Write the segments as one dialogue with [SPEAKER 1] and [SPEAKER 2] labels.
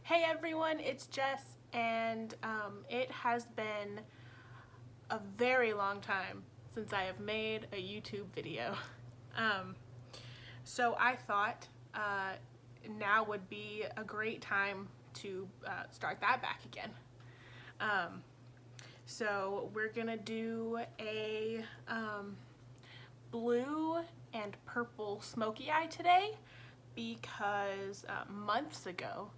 [SPEAKER 1] Hey everyone, it's Jess, and it has been a very long time since I have made a YouTube video. So I thought now would be a great time to start that back again. So we're gonna do a blue and purple smoky eye today because months ago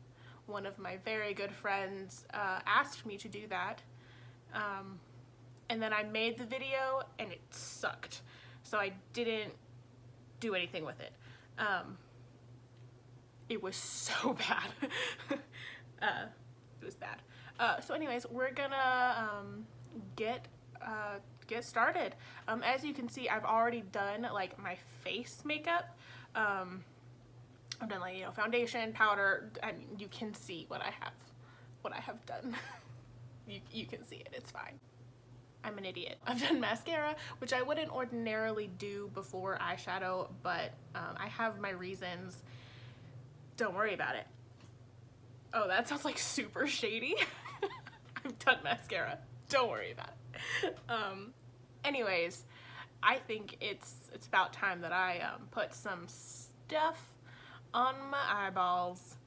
[SPEAKER 1] one of my very good friends asked me to do that, and then I made the video and it sucked, so I didn't do anything with it. It was so bad. It was bad. So anyways, we're gonna get started. As you can see, I've already done like my face makeup. I've done, like, you know, foundation, powder. I mean, you can see what I have done. you can see it, it's fine. I'm an idiot. I've done mascara, which I wouldn't ordinarily do before eyeshadow, but I have my reasons. Don't worry about it. Oh, that sounds like super shady. I've done mascara. Don't worry about it. Anyways, I think it's about time that I put some stuff on my eyeballs.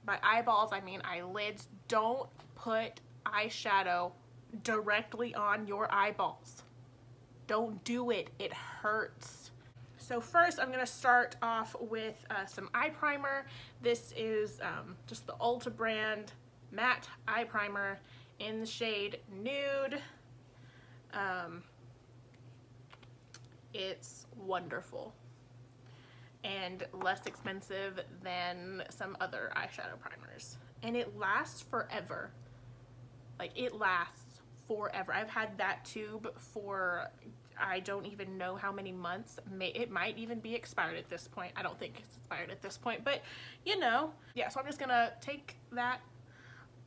[SPEAKER 1] By eyeballs, I mean eyelids. Don't put eyeshadow directly on your eyeballs. Don't do it. It hurts. So first, I'm gonna start off with some eye primer. This is just the Ulta brand matte eye primer in the shade Nude. It's wonderful and less expensive than some other eyeshadow primers, and it lasts forever. Like, it lasts forever. I've had that tube for I don't even know how many months. It might even be expired at this point. I don't think it's expired at this point, but you know. Yeah, so I'm just gonna take that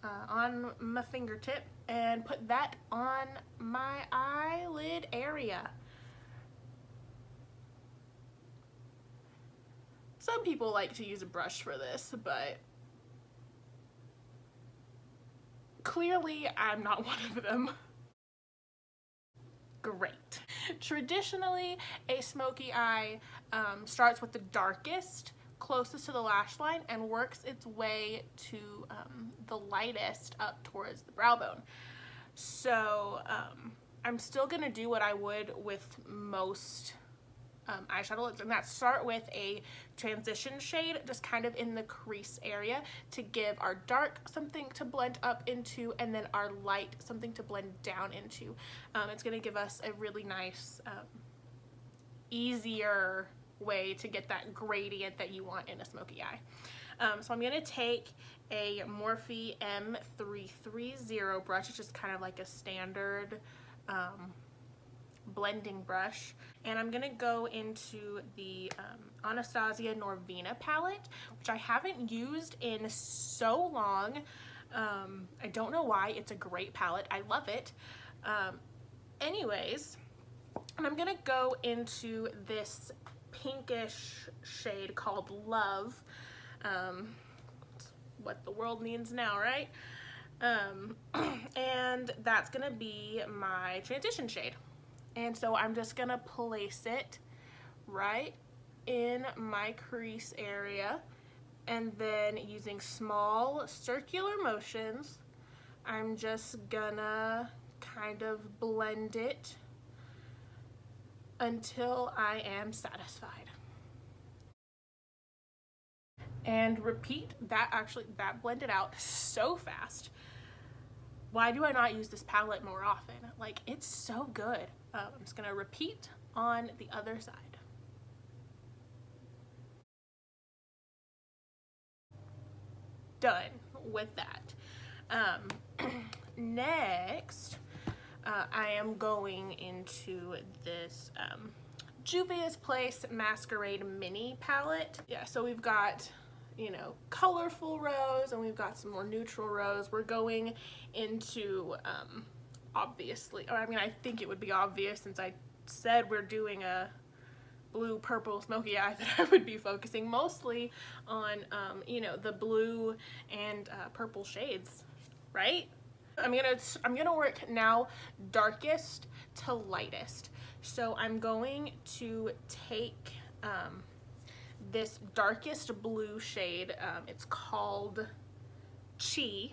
[SPEAKER 1] on my fingertip and put that on my eyelid area. Some people like to use a brush for this, but clearly I'm not one of them. Great. Traditionally, a smoky eye starts with the darkest, closest to the lash line, and works its way to the lightest up towards the brow bone. So I'm still gonna do what I would with most eyeshadow looks, and that's start with a transition shade just kind of in the crease area to give our dark something to blend up into, and then our light something to blend down into. It's going to give us a really nice easier way to get that gradient that you want in a smoky eye. So I'm going to take a Morphe M330 brush. It's just kind of like a standard blending brush, and I'm gonna go into the Anastasia Norvina palette, which I haven't used in so long. I don't know why. It's a great palette. I love it. Anyways, and I'm gonna go into this pinkish shade called Love. It's what the world needs now, right? And that's gonna be my transition shade. And so I'm just gonna place it right in my crease area, and then using small circular motions, I'm just gonna kind of blend it until I am satisfied. And repeat. That blended out so fast. Why do I not use this palette more often? Like, it's so good. I'm just gonna repeat on the other side. Done with that. Next, I am going into this Juvia's Place Masquerade Mini palette. Yeah, so we've got, you know, colorful rose, and we've got some more neutral rose. We're going into obviously, or I mean, I think it would be obvious since I said we're doing a blue purple smoky eye that I would be focusing mostly on, you know, the blue and purple shades, right? I'm gonna work now darkest to lightest. So I'm going to take this darkest blue shade. It's called Chi.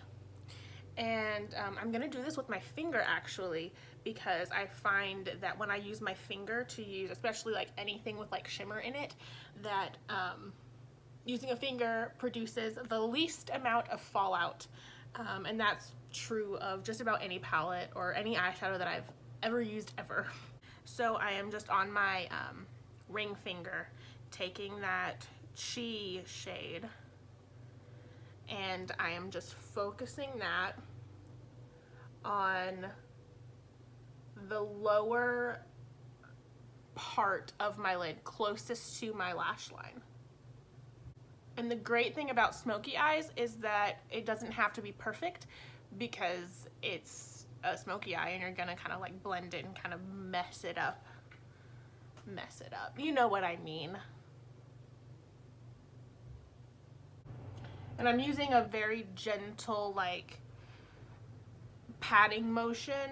[SPEAKER 1] And I'm gonna do this with my finger actually, because I find that when I use my finger to use, especially like anything with like shimmer in it, that using a finger produces the least amount of fallout. And that's true of just about any palette or any eyeshadow that I've ever used ever. So I am just on my ring finger taking that Chi shade, and I am just focusing that on the lower part of my lid closest to my lash line. And the great thing about smoky eyes is that it doesn't have to be perfect, because it's a smoky eye and you're gonna kind of like blend it and kind of mess it up. You know what I mean. And I'm using a very gentle like patting motion,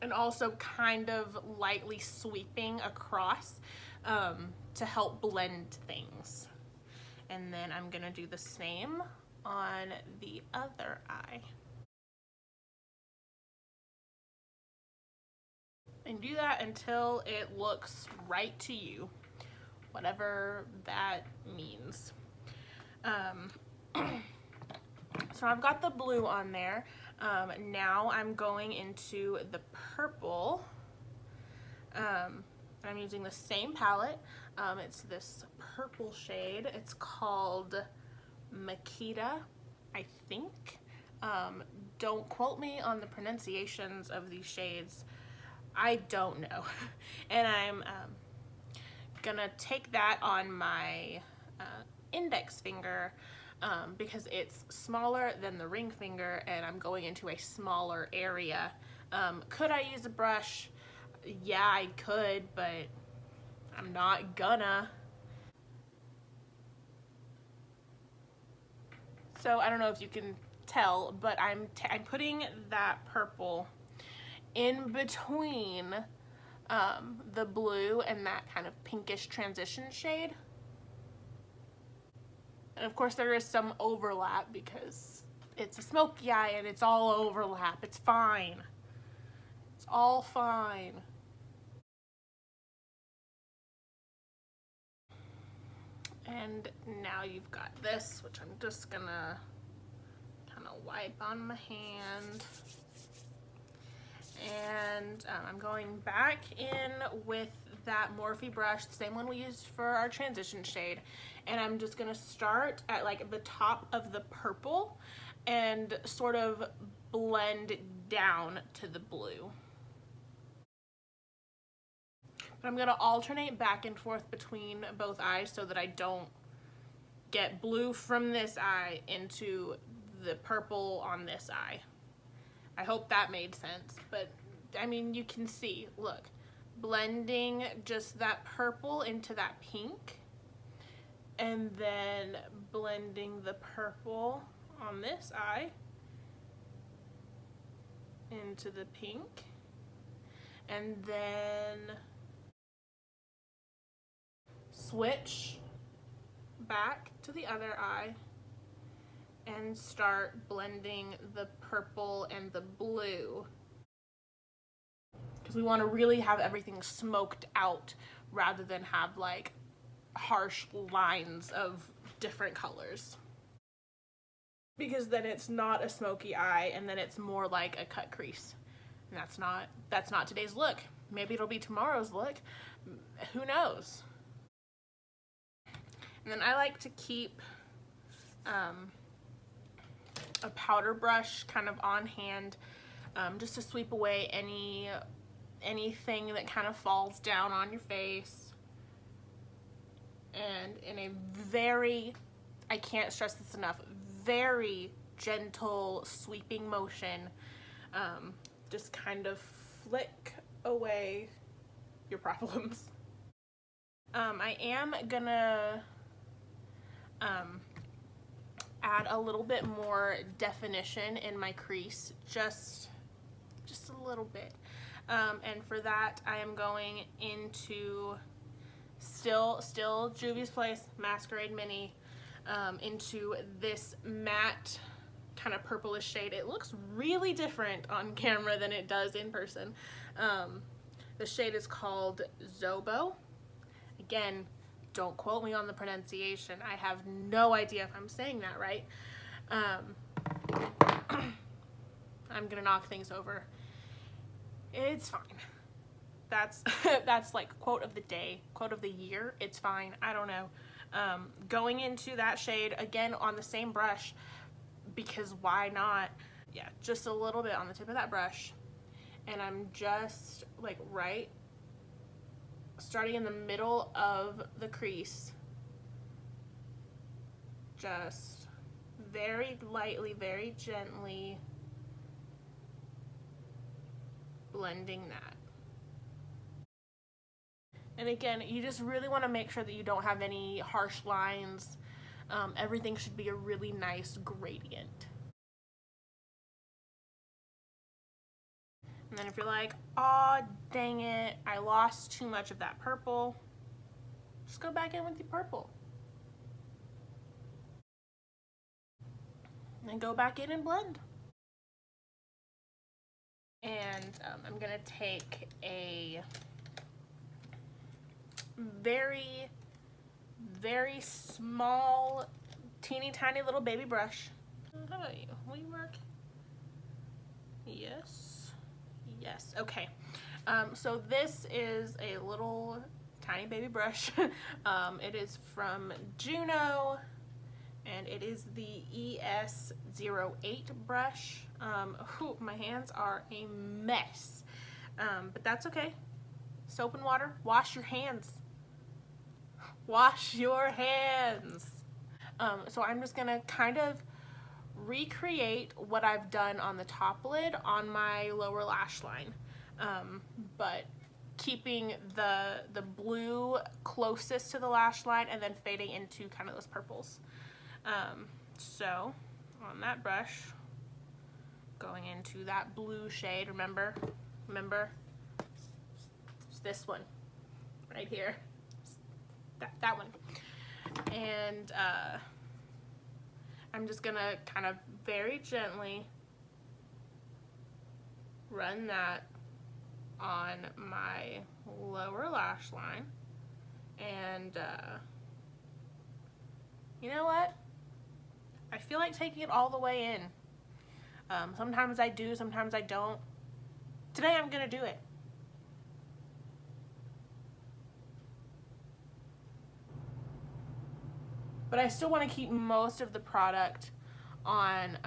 [SPEAKER 1] and also kind of lightly sweeping across to help blend things. And then I'm gonna do the same on the other eye. And do that until it looks right to you, whatever that means. So I've got the blue on there. Now I'm going into the purple. I'm using the same palette. It's this purple shade. It's called Makita, I think. Don't quote me on the pronunciations of these shades. I don't know. And I'm gonna take that on my index finger, because it's smaller than the ring finger and I'm going into a smaller area. Could I use a brush? Yeah, I could, but I'm not gonna. So I don't know if you can tell, but I'm putting that purple in between the blue and that kind of pinkish transition shade. And of course there is some overlap because it's a smoky eye and it's all overlap. It's fine. It's all fine. And now you've got this, which I'm just gonna kind of wipe on my hand. And I'm going back in with that Morphe brush, the same one we used for our transition shade. And I'm just gonna start at like the top of the purple and sort of blend down to the blue. But I'm gonna alternate back and forth between both eyes so that I don't get blue from this eye into the purple on this eye. I hope that made sense, but I mean, you can see, look, blending just that purple into that pink, and then blending the purple on this eye into the pink, and then switch back to the other eye and start blending the purple and the blue, because we want to really have everything smoked out rather than have like harsh lines of different colors, because then it's not a smoky eye and then it's more like a cut crease, and that's not today's look. Maybe it'll be tomorrow's look, who knows. And then I like to keep a powder brush kind of on hand, just to sweep away anything that kind of falls down on your face. And in a very, I can't stress this enough, very gentle sweeping motion, just kind of flick away your problems. I am gonna add a little bit more definition in my crease, just a little bit. And for that, I am going into still Juvia's Place Masquerade Mini, into this matte kind of purplish shade. It looks really different on camera than it does in person. The shade is called Zobo. Again, don't quote me on the pronunciation. I have no idea if I'm saying that right. I'm gonna knock things over. It's fine. That's that's like quote of the day, quote of the year. It's fine. I don't know. Going into that shade again on the same brush, because why not? Yeah, just a little bit on the tip of that brush, and I'm just like starting in the middle of the crease, just very lightly, very gently blending that. And again, you just really want to make sure that you don't have any harsh lines. Everything should be a really nice gradient. And then if you're like, aw, dang it, I lost too much of that purple, just go back in with your purple. And then go back in and blend. And I'm gonna take a very, very small, teeny tiny little baby brush. How about you? Will you work? Yes. Yes. Okay. So this is a little tiny baby brush. It is from Juno, and it is the ES08 brush. My hands are a mess, but that's okay. Soap and water. Wash your hands. Wash your hands. So I'm just gonna kind of recreate what I've done on the top lid on my lower lash line, but keeping the blue closest to the lash line and then fading into kind of those purples. So on that brush, going into that blue shade, remember, it's this one right here, that one. And I'm just gonna kind of very gently run that on my lower lash line. And you know what? I feel like taking it all the way in. Sometimes I do, sometimes I don't. Today I'm gonna do it. But I still want to keep most of the product on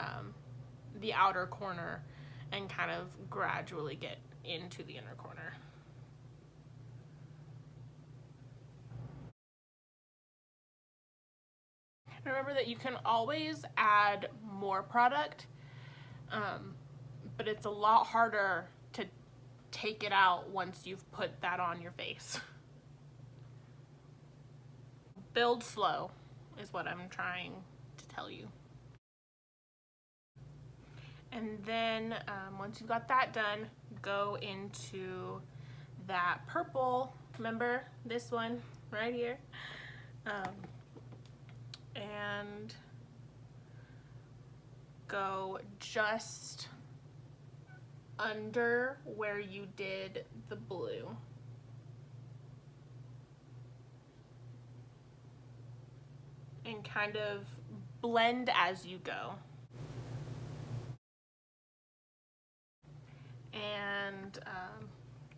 [SPEAKER 1] the outer corner and kind of gradually get into the inner corner. Remember that you can always add more product, but it's a lot harder to take it out once you've put that on your face. Build slow is what I'm trying to tell you. And then once you've got that done, go into that purple, remember this one right here, and go just under where you did the blue. And kind of blend as you go. And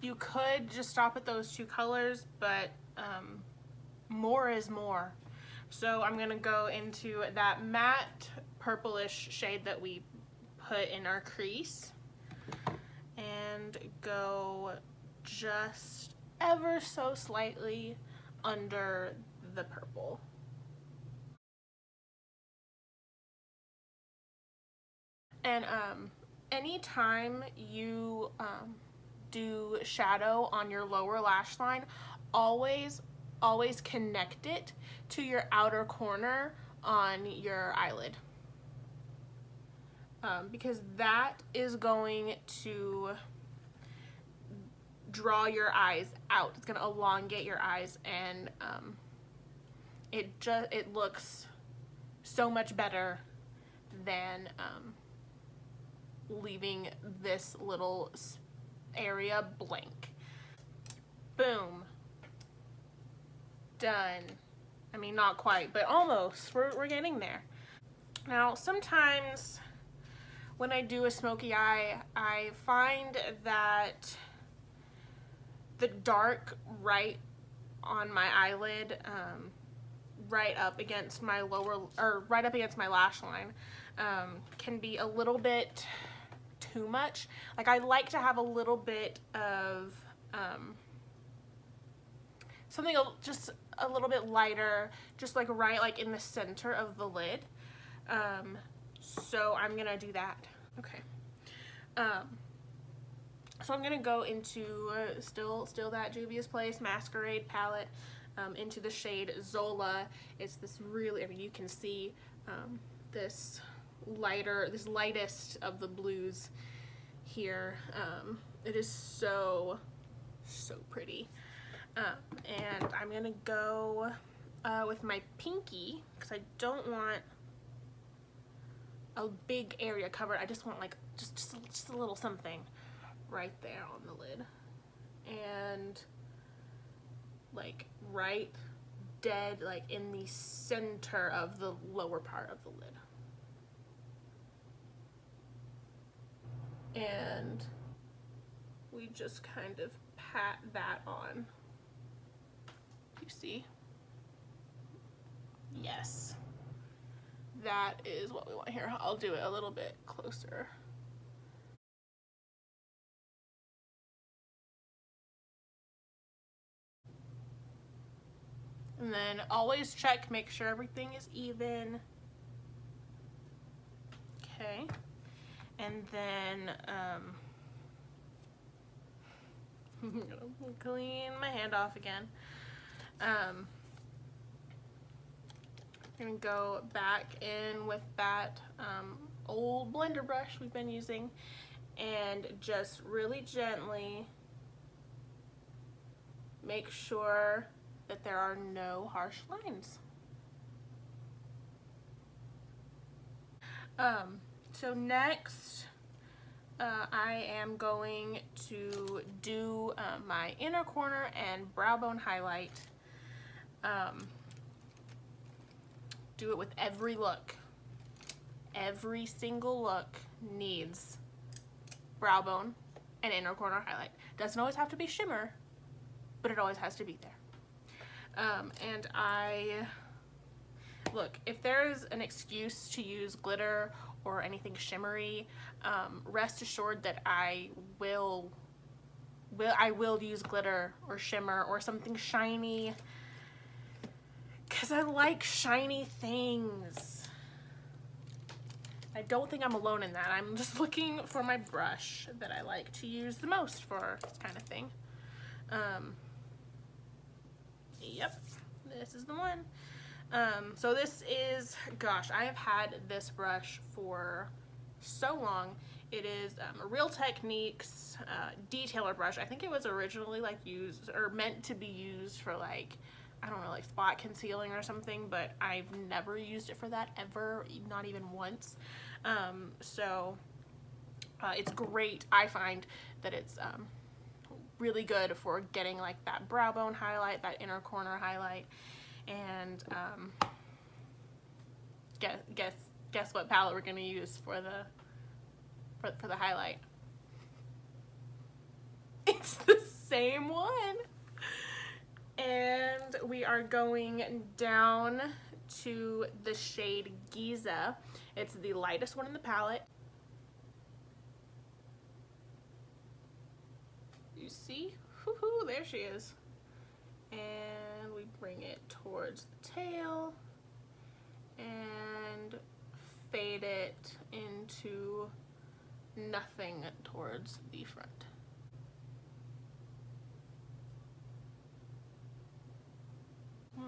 [SPEAKER 1] you could just stop at those two colors, but more is more. So I'm gonna go into that matte purplish shade that we put in our crease and go just ever so slightly under the purple. And anytime you do shadow on your lower lash line, always connect it to your outer corner on your eyelid. Because that is going to draw your eyes out. It's going to elongate your eyes, and it looks so much better than leaving this little area blank. Boom. Done. I mean, not quite, but almost. We're getting there. Now, sometimes when I do a smoky eye, I find that the dark right on my eyelid, right up against my lash line, can be a little bit too much. Like, I like to have a little bit of something just a little bit lighter, just like right like in the center of the lid. So I'm gonna do that. Okay. So I'm gonna go into still that Juvia's Place Masquerade palette, into the shade Zola. It's this really, I mean, you can see this lightest of the blues here. It is so pretty. And I'm gonna go with my pinky, because I don't want a big area covered. I just want like just a little something right there on the lid, and like right dead like in the center of the lower part of the lid. And we just kind of pat that on. You see? Yes. That is what we want here. I'll do it a little bit closer. And then always check, make sure everything is even. Okay. And then I'm gonna clean my hand off again. I'm gonna go back in with that old blender brush we've been using, and just really gently make sure that there are no harsh lines. So next, I am going to do my inner corner and brow bone highlight. Do it with every look. Every single look needs brow bone and inner corner highlight. Doesn't always have to be shimmer, but it always has to be there. And look, if there's an excuse to use glitter or anything shimmery, rest assured that I will use glitter or shimmer or something shiny, because I like shiny things. I don't think I'm alone in that. I'm just looking for my brush that I like to use the most for this kind of thing. Yep, this is the one. So this is, gosh, I have had this brush for so long. It is a Real Techniques detailer brush. I think it was originally like used or meant to be used for like, I don't know, like spot concealing or something, but I've never used it for that ever, not even once. It's great. I find that it's really good for getting like that brow bone highlight, that inner corner highlight, and guess what palette we're gonna use for the highlight? It's the same one. And we are going down to the shade Giza. It's the lightest one in the palette. You see? Woohoo, there she is. And we bring it towards the tail and fade it into nothing towards the front.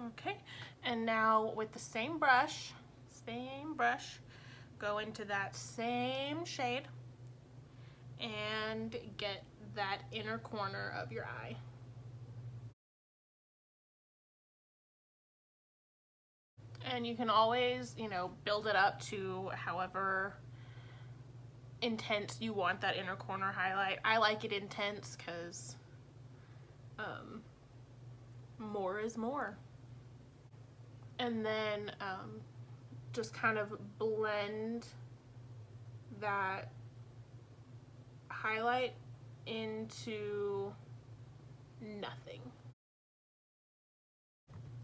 [SPEAKER 1] Okay, and now with the same brush, go into that same shade and get that inner corner of your eye. And you can always, you know, build it up to however intense you want that inner corner highlight. I like it intense because more is more. And then just kind of blend that highlight into nothing.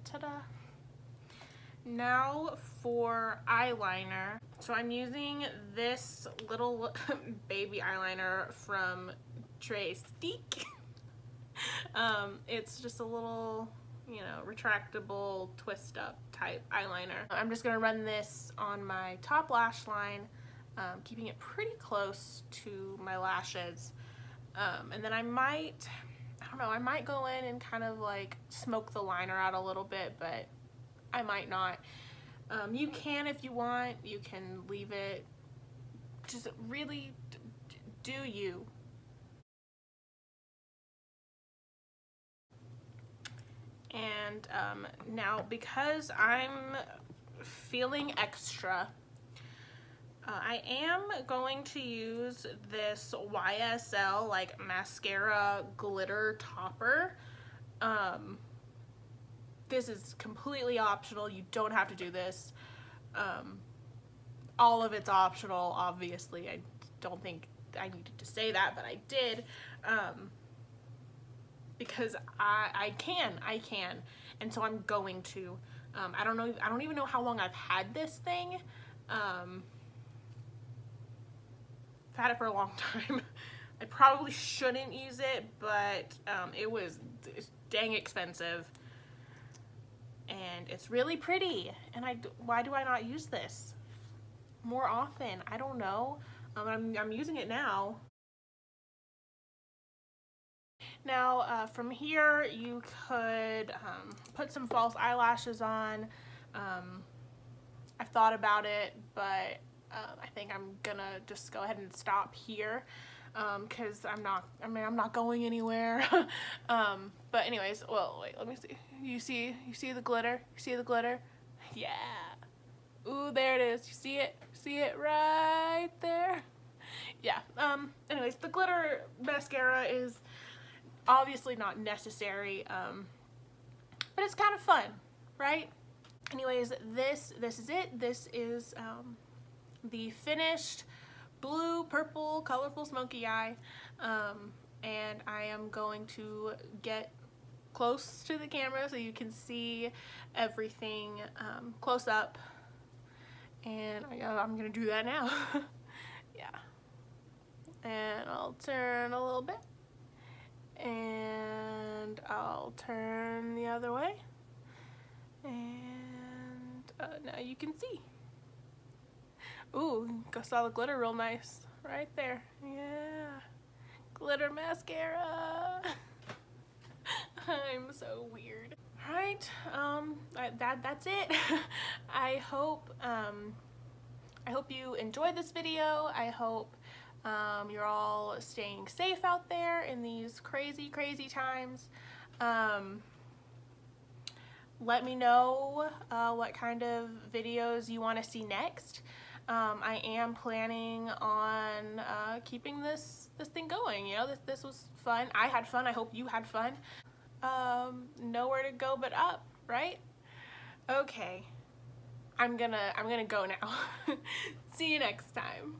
[SPEAKER 1] Ta-da! Now for eyeliner. So I'm using this little baby eyeliner from Steak. It's just a little, you know, retractable twist up type eyeliner. I'm just gonna run this on my top lash line, keeping it pretty close to my lashes. And then I might go in and kind of like smoke the liner out a little bit, but I might not. You can if you want. You can leave it. Just really do you. And now because I'm feeling extra, I am going to use this YSL like mascara glitter topper. This is completely optional. You don't have to do this. All of it's optional, obviously. I don't think I needed to say that, but I did. Because I can, and so I'm going to. I don't even know how long I've had this thing. I've had it for a long time. I probably shouldn't use it, but it's dang expensive. And it's really pretty, and why do I not use this more often? I don't know. I'm using it now. Now from here you could put some false eyelashes on. I've thought about it, but I think I'm gonna just go ahead and stop here. Because I'm not going anywhere. But anyways, well, wait, let me see. You see the glitter? You see the glitter? Yeah. Ooh, there it is. You see it? See it right there? Yeah. Anyways, the glitter mascara is obviously not necessary, but it's kind of fun, right? Anyways, this is it. This is the finished blue, purple, colorful smoky eye, and I am going to get close to the camera so you can see everything close up, and I'm gonna do that now. Yeah, and I'll turn a little bit, and I'll turn the other way, and now you can see. Ooh, saw the glitter real nice right there. Yeah, glitter mascara. I'm so weird. All right, that's it. I hope you enjoyed this video. I hope you're all staying safe out there in these crazy times. Let me know what kind of videos you want to see next. I am planning on keeping this thing going. You know, this was fun. I had fun. I hope you had fun. Nowhere to go but up, right? Okay, I'm gonna go now. See you next time.